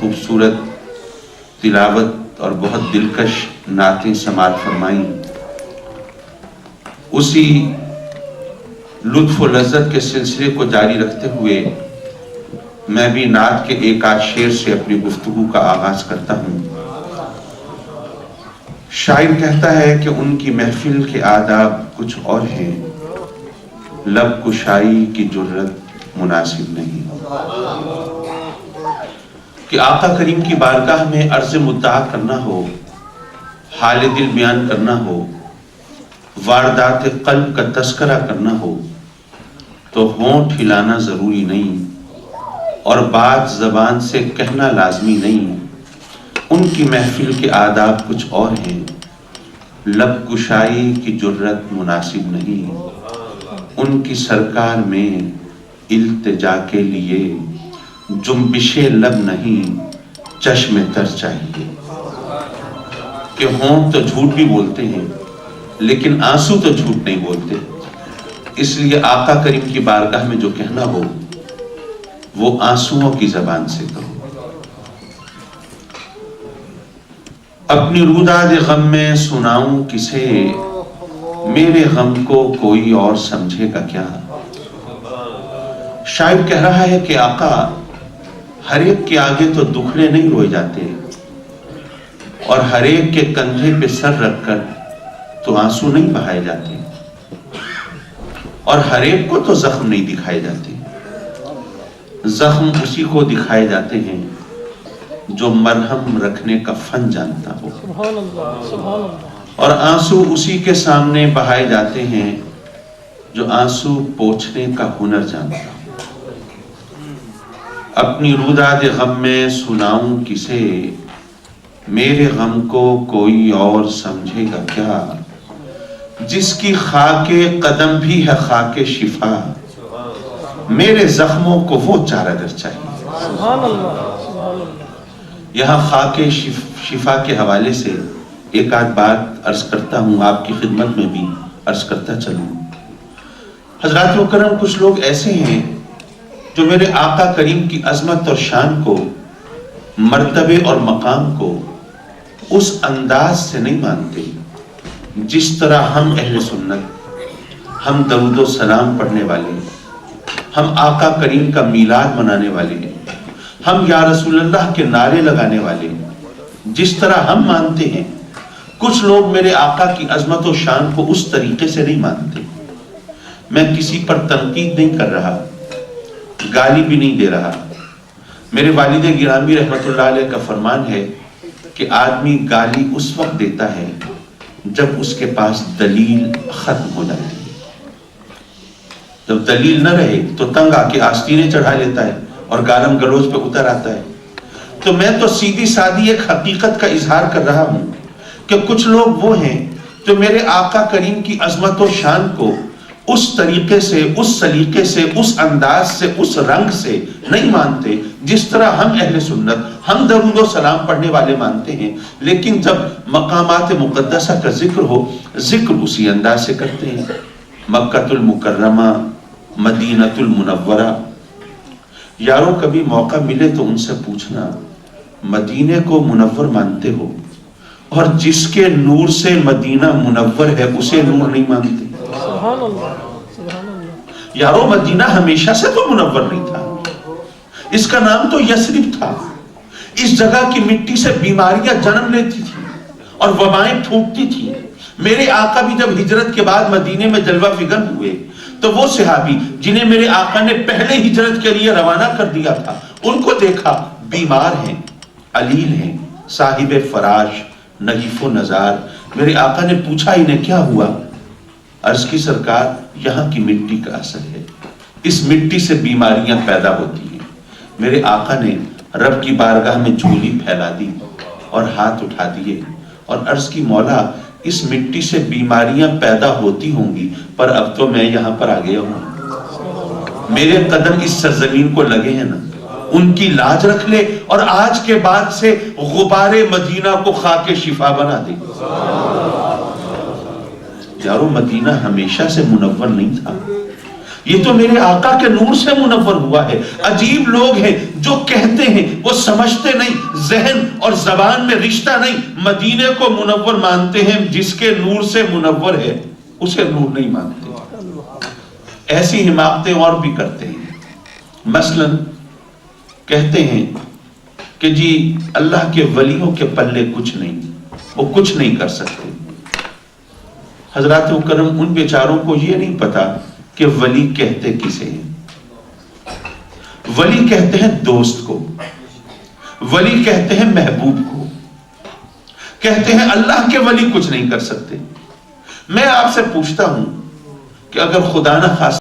خوبصورت تلاوت اور بہت دلکش نعتیں سماعت فرمائیں، اسی لطف و لذت کے سلسلے کو جاری رکھتے ہوئے میں بھی نعت کے ایک آدھ شعر سے اپنی گفتگو کا آغاز کرتا ہوں۔ شاعر کہتا ہے کہ ان کی محفل کے آداب کچھ اور ہیں، لب کشائی کی جرت مناسب نہیں۔ کہ آقا کریم کی بارگاہ میں عرض مدعا کرنا ہو، حال دل بیان کرنا ہو، واردات قلب کا تذکرہ کرنا ہو تو ہونٹ ہلانا ضروری نہیں اور بات زبان سے کہنا لازمی نہیں۔ ان کی محفل کے آداب کچھ اور ہیں، لب کشائی کی جرت مناسب نہیں۔ ان کی سرکار میں التجا کے لیے جنبش لب نہیں، چشم تر چاہیے۔ کہ ہونٹ تو جھوٹ بھی بولتے ہیں لیکن آنسو تو جھوٹ نہیں بولتے، اس لیے آقا کریم کی بارگاہ میں جو کہنا ہو وہ آنسوؤں کی زبان سے کہو۔ اپنی روداد غم میں سناؤں کسے، میرے غم کو کوئی اور سمجھے گا کیا۔ شاعر کہہ رہا ہے کہ آقا ہر ایک کے آگے تو دکھڑے نہیں روئے جاتے اور ہر ایک کے کندھے پہ سر رکھ کر تو آنسو نہیں بہائے جاتے اور ہر ایک کو تو زخم نہیں دکھائے جاتے۔ زخم اسی کو دکھائے جاتے ہیں جو مرہم رکھنے کا فن جانتا ہو، اور آنسو اسی کے سامنے بہائے جاتے ہیں جو آنسو پوچھنے کا ہنر جانتا ہو۔ اپنی روداد غم میں سناؤں کسے، میرے غم کو کوئی اور سمجھے گا کیا۔ جس کی خاک قدم بھی ہے خاک شفا، میرے زخموں کو وہ چارہ گر چاہیے۔ یہاں خاک شفا کے حوالے سے ایک آدھ بات عرض کرتا ہوں، آپ کی خدمت میں بھی عرض کرتا چلوں۔ حضرات مکرم، کچھ لوگ ایسے ہیں جو میرے آقا کریم کی عظمت اور شان کو، مرتبے اور مقام کو اس انداز سے نہیں مانتے جس طرح ہم اہل سنت، ہم درود و سلام پڑھنے والے، ہم آقا کریم کا میلاد منانے والے، ہم یا رسول اللہ کے نعرے لگانے والے جس طرح ہم مانتے ہیں، کچھ لوگ میرے آقا کی عظمت و شان کو اس طریقے سے نہیں مانتے۔ میں کسی پر تنقید نہیں کر رہا، گالی بھی نہیں دے رہا۔ میرے والد گرامی رحمت اللہ علیہ کا فرمان ہے کہ آدمی گالی اس وقت دیتا ہے جب اس کے پاس دلیل ختم ہو جاتی ہے۔ جب دلیل نہ رہے تو تنگ آ کے آستینے چڑھا لیتا ہے اور گالم گلوچ پہ اتر آتا ہے۔ تو میں تو سیدھی سادھی ایک حقیقت کا اظہار کر رہا ہوں کہ کچھ لوگ وہ ہیں جو میرے آقا کریم کی عظمت و شان کو اس طریقے سے، اس سلیقے سے، اس انداز سے، اس رنگ سے نہیں مانتے جس طرح ہم اہل سنت، ہم درود و سلام پڑھنے والے مانتے ہیں۔ لیکن جب مقامات مقدسہ کا ذکر ہو، ذکر اسی انداز سے کرتے ہیں۔ مکہ المکرمہ، مدینہ المنورہ۔ یاروں کبھی موقع ملے تو ان سے پوچھنا، مدینے کو منور مانتے ہو اور جس کے نور سے مدینہ منور ہے اسے نور نہیں مانتے؟ سبحان اللہ، سبحان اللہ۔ یارو مدینہ ہمیشہ سے تو منور نہیں تھا، اس کا نام تو یثرب تھا۔ اس جگہ کی مٹی سے بیماریاں جنم لیتی تھی اور وبائیں پھوٹتی تھی۔ میرے آقا بھی جب ہجرت کے بعد مدینے میں جلوہ فکن ہوئے تو وہ صحابی جنہیں میرے آقا نے پہلے ہجرت کے لیے روانہ کر دیا تھا، ان کو دیکھا بیمار ہیں، علیل ہیں، صاحب فراش، نحیف و نزار۔ میرے آقا نے پوچھا انہیں کیا ہوا؟ عرض کی سرکار یہاں کی مٹی کا اثر ہے، اس مٹی سے بیماریاں پیدا ہوتی ہیں۔ میرے آقا نے رب کی بارگاہ میں جھولی پھیلا دی اور ہاتھ اٹھا دیے اور عرض کی مولا اس مٹی سے بیماریاں پیدا ہوتی ہوں گی پر اب تو میں یہاں پر آ گیا ہوں، میرے قدم اس سرزمین کو لگے ہیں نا، ان کی لاج رکھ لے اور آج کے بعد سے غبار مدینہ کو خاک شفا بنا دے۔ یارو مدینہ ہمیشہ سے منور نہیں تھا، یہ تو میرے آقا کے نور سے منور ہوا ہے. عجیب لوگ ہیں جو کہتے ہیں وہ سمجھتے نہیں, ذہن اور زبان میں رشتہ نہیں, مدینے کو منور مانتے ہیں, جس کے نور سے منور ہے اسے نور نہیں مانتے. ایسی حماقتیں اور بھی کرتے ہیں. مثلا کہتے ہیں کہ جی اللہ کے ولیوں کے پلے کچھ نہیں, وہ کچھ نہیں کر سکتے. حضرات مکرم ان بیچاروں کو یہ نہیں پتا کہ ولی کہتے کسے ہیں. ولی کہتے ہیں دوست کو, ولی کہتے ہیں محبوب کو, کہتے ہیں اللہ کے ولی کچھ نہیں کر سکتے. میں آپ سے پوچھتا ہوں کہ اگر خدا نہ خواستہ